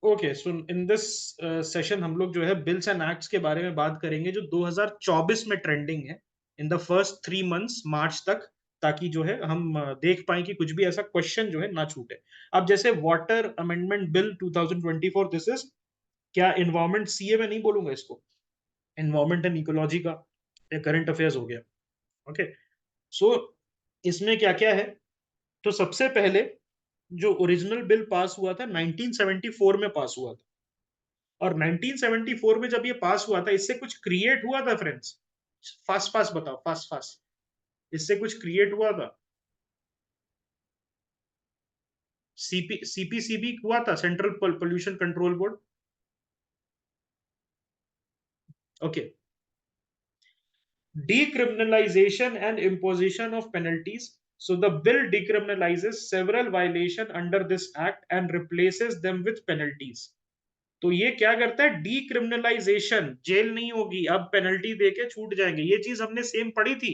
Okay, so in this session हम लोग जो है बिल्स एंड एक्ट्स के बारे में बात करेंगे जो 2024 में ट्रेंडिंग है इन द फर्स्ट 3 मंथ्स मार्च तक, ताकि जो है हम देख पाए कि कुछ भी ऐसा क्वेश्चन जो है ना छूटे। अब जैसे water amendment bill 2024, this is क्या इन्वायरमेंट सीए में नहीं बोलूंगा इसको, इन्वायरमेंट एंड इकोलॉजी का करंट अफेयर्स हो गया। ओके, सो इसमें क्या क्या है। तो सबसे पहले जो ओरिजिनल बिल पास हुआ था 1974 में पास हुआ था, और 1974 में जब ये पास हुआ था इससे कुछ क्रिएट हुआ था फ्रेंड्स? फास्ट फास्ट बताओ, फास्ट फास्ट। इससे कुछ क्रिएट हुआ था? सीपीसीबी हुआ था, central pollution control board. Okay, decriminalization and imposition of penalties. So the bill decriminalizes several violation under this act and replaces them with penalties. तो ये क्या करता है? डीक्रिमिनलाइजेशन, जेल नहीं होगी, अब पेनल्टी देके छूट जाएंगे। ये चीज हमने सेम पढ़ी थी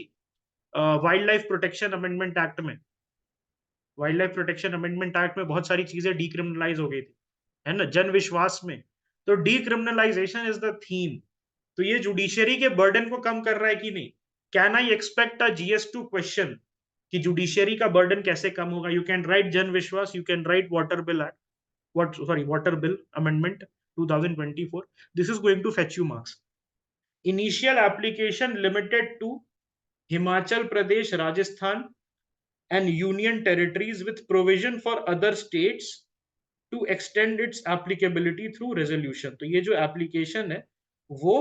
wildlife protection amendment act में। Wildlife protection amendment act में बहुत सारी चीजें डीक्रिमिनलाइज हो गई थी, है ना, जन विश्वास में। तो डीक्रिमिनलाइजेशन इज द थीम। तो ये जुडिशरी के बर्डन को कम कर रहा है कि नहीं? Can I expect a GS two question कि जुडिशरी का बर्डन कैसे कम होगा? You can write Jan Vishwas, you can write water bill act, what sorry water bill amendment 2024. This is going to fetch you marks. Initial application limited to Himachal Pradesh, Rajasthan and union territories with provision for other states to extend its applicability through resolution. तो ये जो application है वो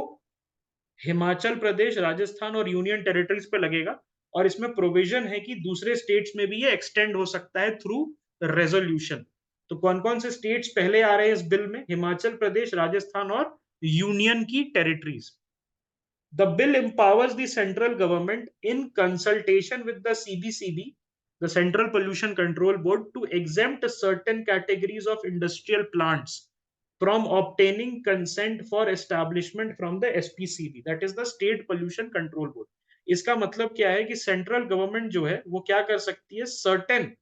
हिमाचल प्रदेश, राजस्थान और union territories पे लगेगा, और इसमें प्रोविजन है कि दूसरे स्टेट्स में भी ये एक्सटेंड हो सकता है थ्रू रेजोल्यूशन। तो कौन कौन से स्टेट्स पहले आ रहे हैं इस बिल में? हिमाचल प्रदेश, राजस्थान और यूनियन की territories. The bill empowers the central government in consultation with the CBCB, the Central Pollution Control Board, to exempt certain categories of industrial plants from obtaining consent for establishment from the SPCB, that is the State Pollution Control Board. इसका मतलब क्या है कि central government जो है वो क्या कर सकती है? सर्टेन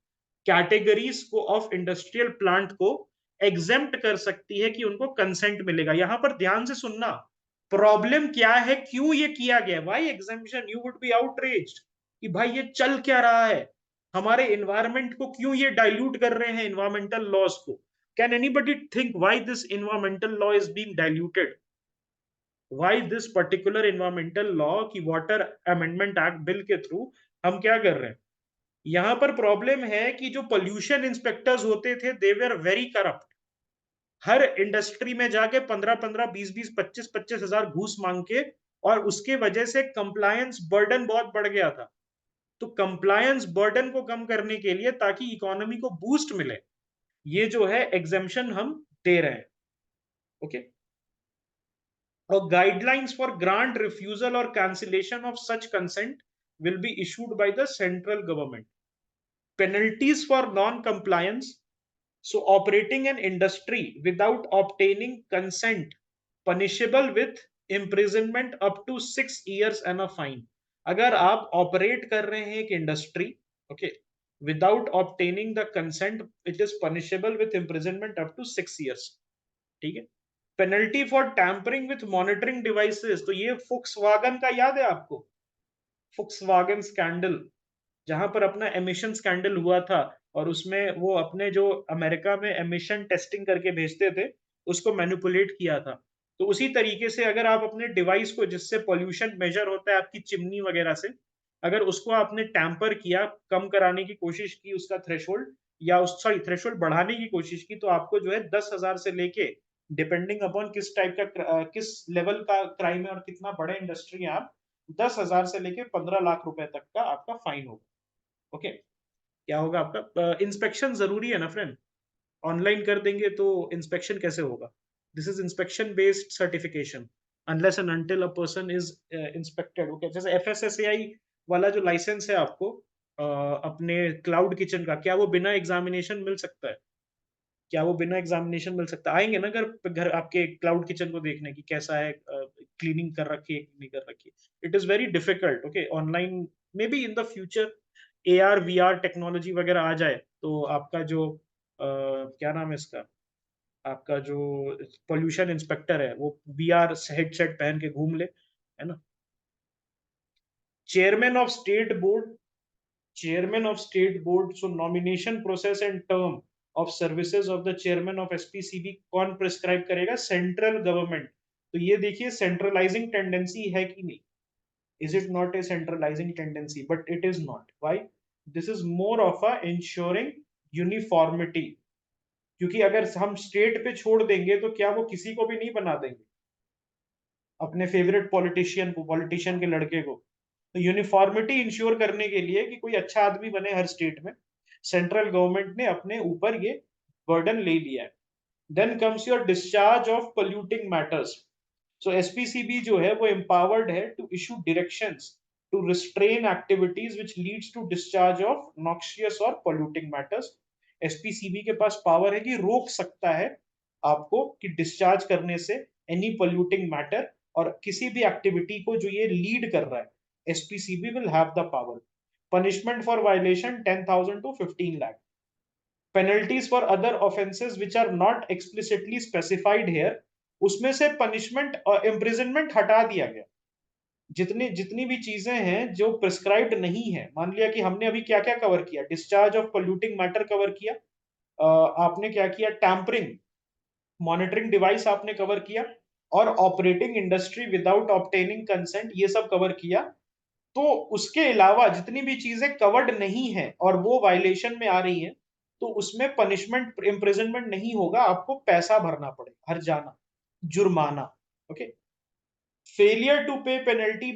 कैटेगरीज को ऑफ इंडस्ट्रियल प्लांट को एग्जेम्प्ट कर सकती है कि उनको कंसेंट मिलेगा। यहां पर ध्यान से सुनना, प्रॉब्लम क्या है, क्यों ये किया गया, why examination? You would be outraged कि भाई ये चल क्या रहा है, हमारे इन्वायरमेंट को क्यों ये डाइल्यूट कर रहे हैं इन्वायरमेंटल लॉज को? Can anybody think why this environmental law is being diluted? Why this particular environmental law की वाटर अमेंडमेंट एक्ट बिल के थ्रू हम क्या कर रहे हैं? यहां पर प्रॉब्लम है कि जो पोल्यूशन इंस्पेक्टर्स होते थे दे वर वेरी करप्ट। हर इंडस्ट्री में जाके 15-15, 20-20, 25-25 हजार घूस मांग के, और उसके वजह से कंप्लायंस बर्डन बहुत बढ़ गया था। तो कंप्लायंस बर्डन को कम करने के लिए, ताकि इकोनॉमी को बूस्ट मिले, ये जो है एग्जेम्पशन हम दे रहे हैं। ओके, और गाइडलाइंस फॉर ग्रांट रिफ्यूजल और cancellation of such consent will be issued by the central government. Penalties for non compliance. So operating an industry without obtaining consent punishable with imprisonment up to 6 years and a fine. अगर आप operate कर रहे हैं एक industry, okay, without obtaining the consent, it is punishable with imprisonment up to 6 years। ठीक है। Penalty for tampering with monitoring devices, तो ये फुक्सवागन का याद है आपको? फुक्सवागन स्कैंडल, जहां पर अपना एमिशन स्कैंडल हुआ था, और उसमें वो अपने जो अमेरिका में एमिशन टेस्टिंग करके भेजते थे उसको मैनिपुलेट किया था। तो उसी तरीके से अगर आप अपने डिवाइस को, जिससे पॉल्यूशन मेजर होता है आपकी चिमनी वगैरह से, अगर उसको आपने टैंपर किया, कम कराने की कोशिश की उसका थ्रेशोल्ड, या उस सॉरी थ्रेशोल्ड बढ़ाने की कोशिश की, तो आपको जो है 10,000 से लेके, डिपेंडिंग अपॉन किस टाइप का किस लेवल का क्राइम है और कितना बड़े इंडस्ट्री है आप, 10,000 से लेके 15 लाख रुपए तक का आपका फाइन होगा। ओके, क्या होगा आपका? इंस्पेक्शन जरूरी है ना फ्रेंड? ऑनलाइन कर देंगे तो इंस्पेक्शन कैसे होगा? This is inspection based certification, unless and until a person is inspected. Okay, जैसे एफएसएसएआई वाला जो लाइसेंस है आपको अपने क्लाउड किचन का, क्या वो बिना एग्जामिनेशन मिल सकता है? क्या वो बिना एग्जामिनेशन मिल सकता है? आएंगे ना घर घर आपके क्लाउड किचन को देखने की कैसा है, क्लीनिंग कर रखी है कि नहीं कर रखी है। It is very difficult. Okay, online may be in the future AR VR technology वगैरह आ जाए तो आपका जो क्या नाम है इसका, आपका जो पोल्यूशन इंस्पेक्टर है वो वीआर हेडसेट पहन के घूम ले, है ना। Chairman of state board, chairman of state board, so nomination process and term of services of the chairman of SPCB कौन प्रिस्क्राइब करेगा? Central government. तो ये देखिए सेंट्रलाइजिंग टेंडेंसी है कि नहीं? Is it not a centralising tendency? But it is not. Why? This is more of a ensuring uniformity, क्योंकि अगर हम स्टेट पे छोड़ देंगे तो क्या वो किसी को भी नहीं बना देंगे अपने फेवरेट पॉलिटिशियन के लड़के को? तो यूनिफॉर्मिटी इंश्योर करने के लिए कि कोई अच्छा आदमी बने हर स्टेट में, सेंट्रल गवर्नमेंट ने अपने ऊपर ये बर्डन ले लिया है। Then comes your discharge of polluting matters. So SPCB जो है वो एम्पावर्ड है to issue directions to restrain activities which leads to discharge of noxious और पोल्यूटिंग मैटर्स। एसपीसीबी के पास पावर है कि रोक सकता है आपको कि डिस्चार्ज करने से एनी पोल्यूटिंग मैटर, और किसी भी एक्टिविटी को जो ये लीड कर रहा है, SPCB will have the power. Punishment for violation 10,000 to 15 lakh। Penalties for other offences which are not explicitly specified here, उसमें से पनिशमेंट और इम्प्रिजनमेंट हटा दिया गया। जितनी जितनी भी चीजें हैं जो प्रिस्क्राइब्ड नहीं है, मान लिया कि हमने अभी क्या क्या कवर किया, discharge of polluting matter cover किया, आपने क्या किया, टैंपरिंग, मॉनिटरिंग डिवाइस आपने कवर किया, और operating industry without obtaining consent, ये सब कवर किया। तो उसके अलावा जितनी भी चीजें कवर्ड नहीं है और वो वायलेशन में आ रही हैं, तो उसमें पनिशमेंट इम्प्रिजनमेंट नहीं होगा, आपको पैसा भरना पड़ेगा, हर जाना, जुर्माना। ओके। फेलियर टू पे penalty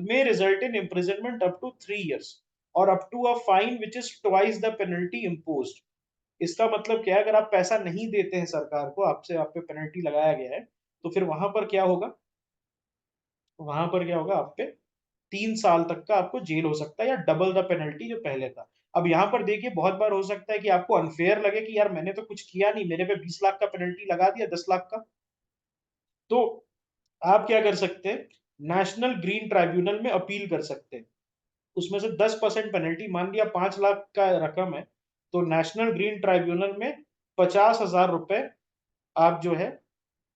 may result in imprisonment up to 3 years और up to a fine which is twice the penalty imposed। इसका मतलब क्या है? अगर आप पैसा नहीं देते हैं सरकार को, आपसे आप पे पेनल्टी लगाया गया है, तो फिर वहां पर क्या होगा? वहां पर क्या होगा? आप पे 3 साल तक का आपको जेल हो सकता है, या डबल द पेनल्टी जो पहले था। अब यहाँ पर देखिए, बहुत बार हो सकता है कि आपको अनफेयर लगे कि यार मैंने तो कुछ किया नहीं, मेरे पे 20 लाख का पेनल्टी लगा दिया, 10 लाख का। तो आप क्या कर सकते हैं? नेशनल ग्रीन ट्राइब्यूनल में अपील कर सकते हैं। उसमें से 10% पेनल्टी, मान लिया 5 लाख का रकम है, तो नेशनल ग्रीन ट्राइब्यूनल में 50,000 रुपए आप जो है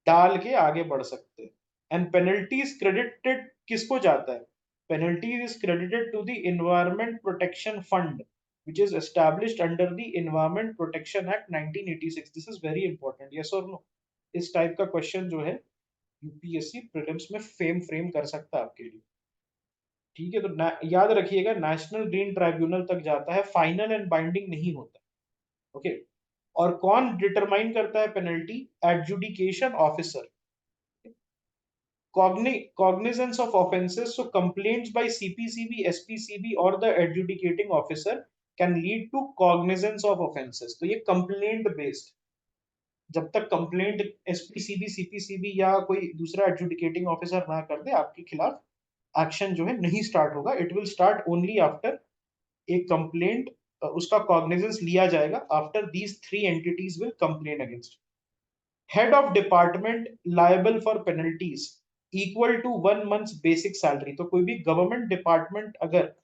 डाल के आगे बढ़ सकते हैं। एंड पेनल्टी इज क्रेडिटेड किसको जाता है? Penalty is credited to the environment protection fund which is established under the Environment Protection Act 1986। This is very important, yes or no? इस टाइप का क्वेश्चन जो है यूपीएससी प्रीलिम्स में frame कर सकता है आपके लिए। ठीक है, तो याद रखिएगा, नेशनल ग्रीन ट्राइब्यूनल तक जाता है, फाइनल एंड बाइंडिंग नहीं होता। ओके। और कौन डिटरमाइन करता है penalty? Adjudication officer. cognizance of offenses, so complaints by CPCB, SPCB or the adjudicating officer can lead to cognizance of offenses। तो ये कंप्लेंट बेस्ड, जब तक कंप्लेंट एसपीसीबी, सीपीसीबी या कोई दूसरा एडजुडिकेटिंग ऑफिसर ना कर दे आपके खिलाफ, एक्शन जो है नहीं स्टार्ट होगा। It will start only after एक कंप्लेंट, उसका कॉग्निजेंस लिया जाएगा after these 3 entities will complain against. Head of department liable for penalties equal to 1 month basic salary. तो कोई भी गवर्नमेंट डिपार्टमेंट अगर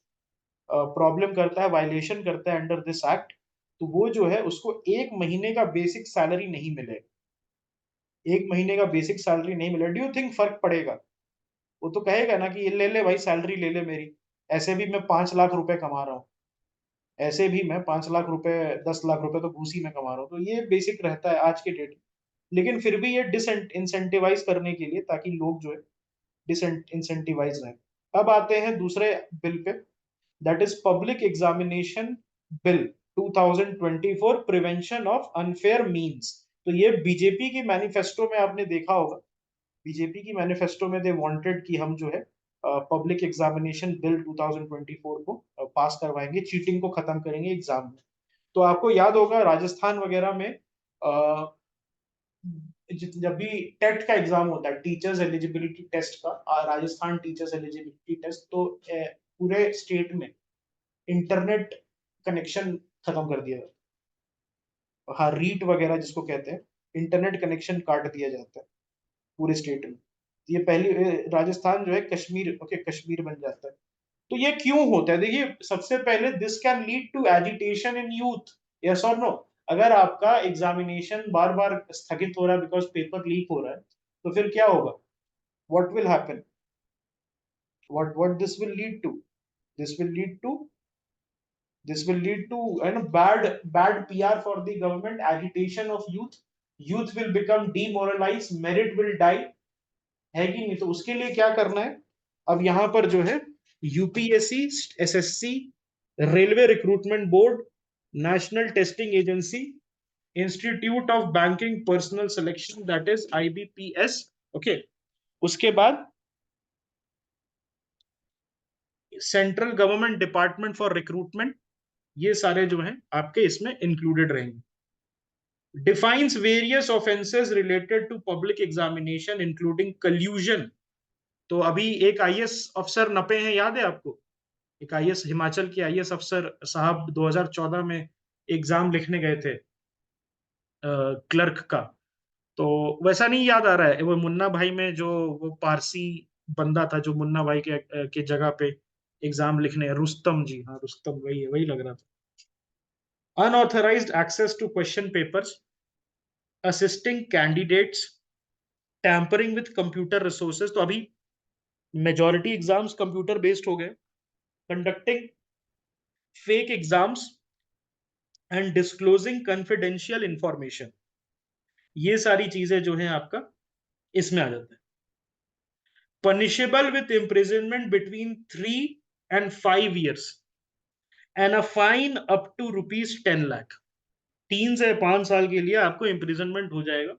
प्रॉब्लम करता है, वायलेशन करता है अंडर दिस एक्ट, तो वो जो है उसको 1 महीने का बेसिक सैलरी नहीं मिलेगा। 1 महीने का बेसिक सैलरी नहीं मिलेगा। डू यू थिंक फर्क पड़ेगा? वो तो कहेगा ना कि ये ले ले भाई, सैलरी ले ले मेरी, ऐसे भी मैं 5 लाख रुपए कमा रहा हूँ, ऐसे भी मैं 5 लाख रुपए, 10 लाख रुपए तो घूसी में कमा रहा हूँ। तो ये बेसिक रहता है आज के डेट। लेकिन फिर भी ये डिस इंसेंटिवाइज करने के लिए, ताकि लोग जो है डिस इंसेंटिवाइज रहे। अब आते हैं दूसरे bill pay, that is public examination bill 2024, prevention of unfair means. तो ये बीजेपी की मैनिफेस्टो में आपने देखा होगा, बीजेपी की मैनिफेस्टो में दे वांटेड कि हम जो है पब्लिक एग्जामिनेशन बिल 2024 को पास करवाएंगे, चीटिंग को खत्म करेंगे एग्जाम में। तो आपको याद होगा राजस्थान वगैरह में जब भी टेट का एग्जाम होता है, टीचर्स एलिजिबिलिटी टेस्ट का, राजस्थान टीचर्स एलिजिबिलिटी टेस्ट, तो पूरे स्टेट में इंटरनेट कनेक्शन खत्म कर दिया जाता है। हाँ, रीट वगैरह जिसको कहते हैं, इंटरनेट कनेक्शन काट दिया जाता है पूरे स्टेट में। ये पहली राजस्थान जो है कश्मीर, ओके, कश्मीर बन जाता है। तो ये क्यों होता है? देखिए, सबसे पहले this can lead to agitation in youth, yes और नो? अगर आपका एग्जामिनेशन बार बार स्थगित हो रहा है बिकॉज पेपर लीक हो रहा है, तो फिर क्या होगा? What will happen? What this will lead to? This will lead to this will lead to bad PR for the government, agitation of youth will become demoralized, merit will die, है कि नहीं? तो उसके लिए क्या करना है? अब यहां पर जो है UPSC, SSC, railway recruitment board, national testing agency, institute of banking personal selection that is IBPS, okay, उसके बाद central government department for recruitment, ये सारे जो हैं आपके इसमें इंक्लूडेड रहेंगे। Defines various offences related to public examination including collusion. तो अभी एक आईएएस अफसर नपे हैं, याद है आपको? एक आईएएस, हिमाचल के आईएएस अफसर साहब 2014 में एग्जाम लिखने गए थे क्लर्क का। तो वैसा नहीं याद आ रहा है वो मुन्ना भाई में जो वो पारसी बंदा था जो मुन्ना भाई के जगह पे एग्जाम लिखने, रुस्तम जी, हाँ रुस्तम, वही है, वही लग रहा था। Unauthorized access to question papers, assisting candidates, tampering with computer resources. तो अभी मेजॉरिटी एग्जाम्स कंप्यूटर बेस्ड हो गए। Conducting fake exams and disclosing confidential information, ये सारी चीजें जो है आपका इसमें आ जाता है। Punishable with imprisonment between 3 and 5 years and a fine up to ₹10 lakh. 3 से 5 साल के लिए आपको इम्प्रिजनमेंट हो जाएगा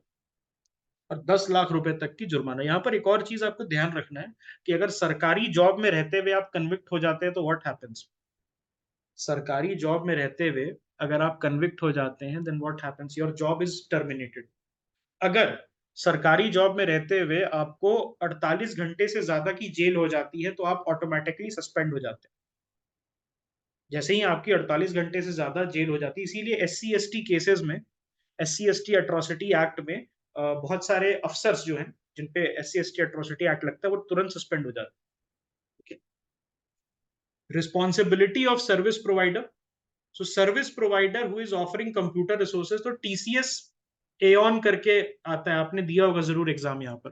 और 10 लाख रुपए तक की जुर्माना। यहां पर एक और चीज आपको ध्यान रखना है कि अगर सरकारी जॉब में रहते हुए आप कन्विक्ट हो जाते हैं तो व्हाट हैपेंस? सरकारी जॉब में रहते हुए अगर आप कन्विक्ट हो जाते हैं then what happens? Your job is terminated. अगर सरकारी जॉब में रहते हुए आपको 48 घंटे से ज्यादा की जेल हो जाती है तो आप ऑटोमेटिकली सस्पेंड हो जाते हैं। जैसे ही आपकी 48 घंटे से ज्यादा जेल हो जाती है, इसीलिए एससी एसटी केसेस में, एससी एसटी अट्रॉसिटी एक्ट में बहुत सारे अफसर्स जो हैं जिनपे एससी एसटी अट्रॉसिटी एक्ट लगता है वो तुरंत सस्पेंड हो जाते हैं। Responsibility of service provider. So service provider who is offering computer resources, तो टीसीएस एऑन करके आता है, आपने दिया होगा जरूर एग्जाम, यहाँ पर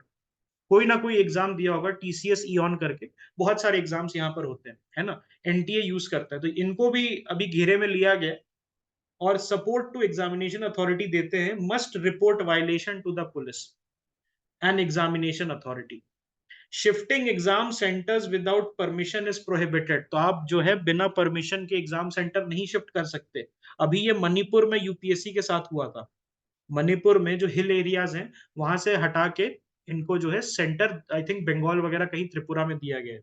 कोई ना कोई एग्जाम दिया होगा टीसीएस ईऑन करके, बहुत सारे एग्जाम्स यहाँ पर होते हैं, है ना? एनटीए यूज करता है, तो इनको भी अभी घेरे में लिया गया और सपोर्ट टू एग्जामिनेशन अथॉरिटी देते हैं। Must report violation to the police and examination authority. Shifting exam centres without permission is prohibited. तो आप जो है बिना परमिशन के एग्जाम सेंटर नहीं शिफ्ट कर सकते। अभी ये मणिपुर में यूपीएससी के साथ हुआ था। मणिपुर में जो हिल एरियाज हैं वहां से हटा के इनको जो है सेंटर, आई थिंक बंगाल वगैरह कहीं त्रिपुरा में दिया गया है।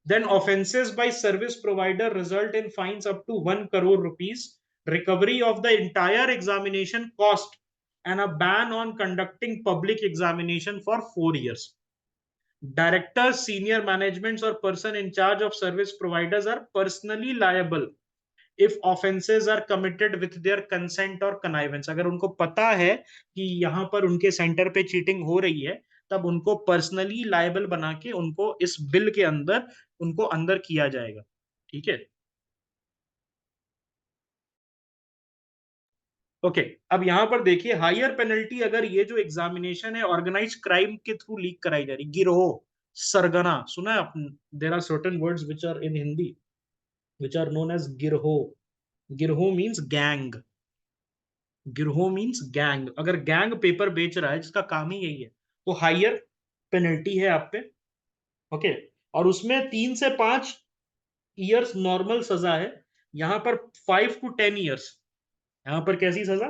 Then offenses by service provider result in fines up to 1 crore rupees, recovery of the entire examination cost, and a ban on conducting public examination for 4 years. Directors, senior managements, or person in charge of service providers are personally liable if offenses are committed with their consent or connivance। अगर उनको पता है कि यहाँ पर उनके centre पे cheating हो रही है, तब उनको पर्सनली लायबल बना के उनको इस बिल के अंदर उनको अंदर किया जाएगा। ठीक है, ओके। अब यहां पर देखिए हायर पेनल्टी, अगर ये जो एग्जामिनेशन है ऑर्गेनाइज क्राइम के थ्रू लीक कराई जा रही, गिरोह, सरगना, सुना है आपने? There are certain words which are in Hindi which are known as गिरोह। गिरोह मींस गैंग, गिरोह मींस गैंग। अगर गैंग पेपर बेच रहा है जिसका काम ही यही है तो हायर पेनल्टी है आप पे, ओके। और उसमें 3 से 5 ईयर्स नॉर्मल सजा है, यहां पर 5 to 10 ईयर्स। यहां पर कैसी सजा?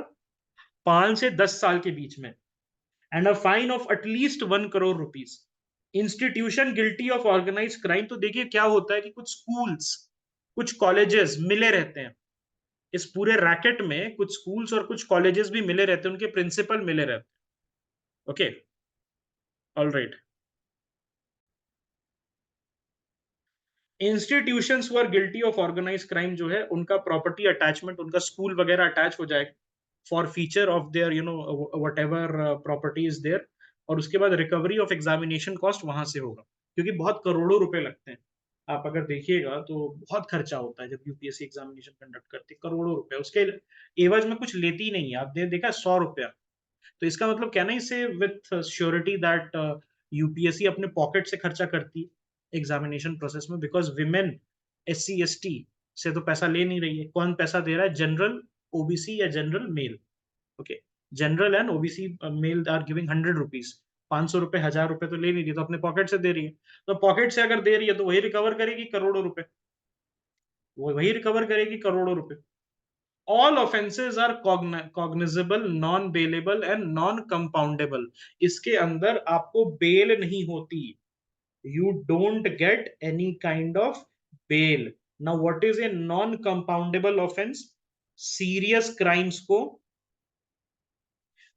5 से 10 साल के बीच में। And a fine of at least 1 crore rupees. Institution guilty of organise crime. तो देखिए क्या होता है कि कुछ स्कूल्स, कुछ कॉलेजेस मिले रहते हैं इस पूरे रैकेट में, कुछ स्कूल्स और कुछ कॉलेजेस भी मिले रहते हैं, उनके प्रिंसिपल मिले रहते हैं, okay, all right. Institutions were guilty of organise crime जो है उनका प्रॉपर्टी अटैचमेंट, उनका स्कूल वगैरह अटैच हो जाएगा forfeiture of their whatever property is there. और उसके बाद रिकवरी ऑफ एग्जामिनेशन कॉस्ट वहां से होगा, क्योंकि बहुत करोड़ों रुपए लगते हैं। आप अगर देखिएगा तो बहुत खर्चा होता है जब यूपीएससी एग्जामिनेशन कंडक्ट करती है, करोड़ों रुपए उसके एवज में कुछ लेती ही नहीं है। आपने देखा 100 रुपया, तो इसका मतलब क्या नहीं से विथ श्योरिटी दैट यूपीएससी अपने पॉकेट से खर्चा करती है एग्जामिनेशन प्रोसेस में, बिकॉज विमेन एससी एसटी से तो पैसा ले नहीं रही है। कौन पैसा दे रहा है? जनरल ओबीसी या general male. Okay, general and OBC male are giving 100 rupees. 500 रुपए 1000 रुपए तो ले नहीं रही, तो अपने पॉकेट से दे रही है। तो पॉकेट से अगर दे रही है तो वही रिकवर करेगी करोड़ों रुपए, वो वही रिकवर करेगी करोड़ों रुपए। All offences are cognizable, non bailable and non compoundable. इसके अंदर आपको बेल नहीं होती। You don't get any kind of bail. Now what is a non compoundable offence? Serious crimes को,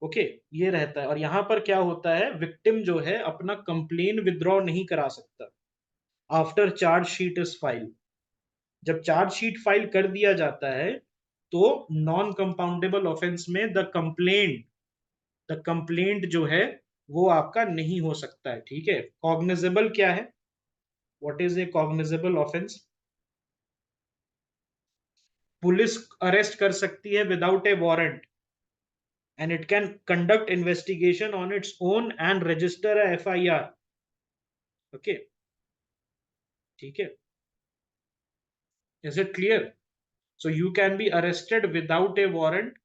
ओके, ये रहता है। और यहां पर क्या होता है, विक्टिम जो है अपना कंप्लेन विद्रॉ नहीं करा सकता after charge sheet is file. जब चार्ज शीट फाइल कर दिया जाता है तो नॉन कंपाउंडेबल ऑफेंस में द कंप्लेंट जो है वो आपका नहीं हो सकता है। ठीक है, कॉग्निजेबल क्या है? What is A cognizable offence? Police arrest कर सकती है without A warrant, and it can conduct investigation on its own and register FIR. Okay, ठीक है, is it clear? So you can be arrested without a warrant.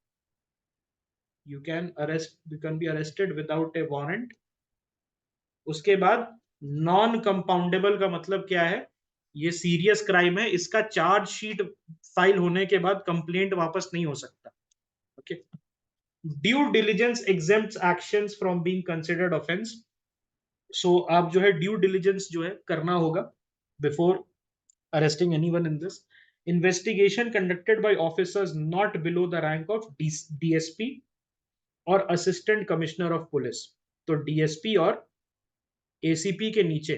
You can be arrested without a warrant. उसके बाद non compoundable का मतलब क्या है? ये serious crime है, इसका चार्ज शीट फाइल होने के बाद कंप्लेंट वापस नहीं हो सकता। Okay, due diligence exempts actions from being considered offence. So आप जो है ड्यू डिलिजेंस जो है करना होगा before arresting anyone in this. Investigation conducted by officers not below the rank of DSP और असिस्टेंट कमिश्नर ऑफ पुलिस। तो DSP और एसीपी के नीचे,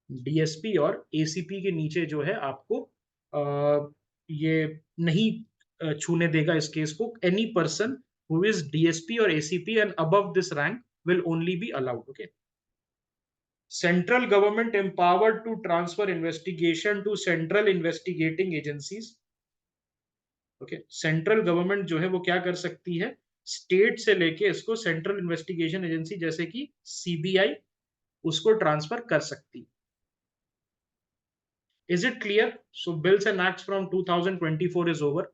डीएसपी और एसीपी के नीचे जो है आपको ये नहीं छूने देगा इस केस को। Any person who is DSP और ACP and above this rank will only be allowed. Okay, central government empowered to transfer investigation to central investigating agencies. Okay, central government जो है वो क्या कर सकती है, स्टेट से लेके इसको सेंट्रल इन्वेस्टिगेशन एजेंसी जैसे कि सीबीआई, उसको ट्रांसफर कर सकती। Is it clear? So bills and acts from 2024 is over.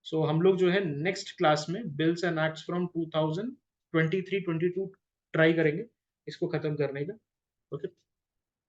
So हम लोग जो है नेक्स्ट क्लास में bills and acts from 2023-22 try करेंगे इसको खत्म करने का। ओके।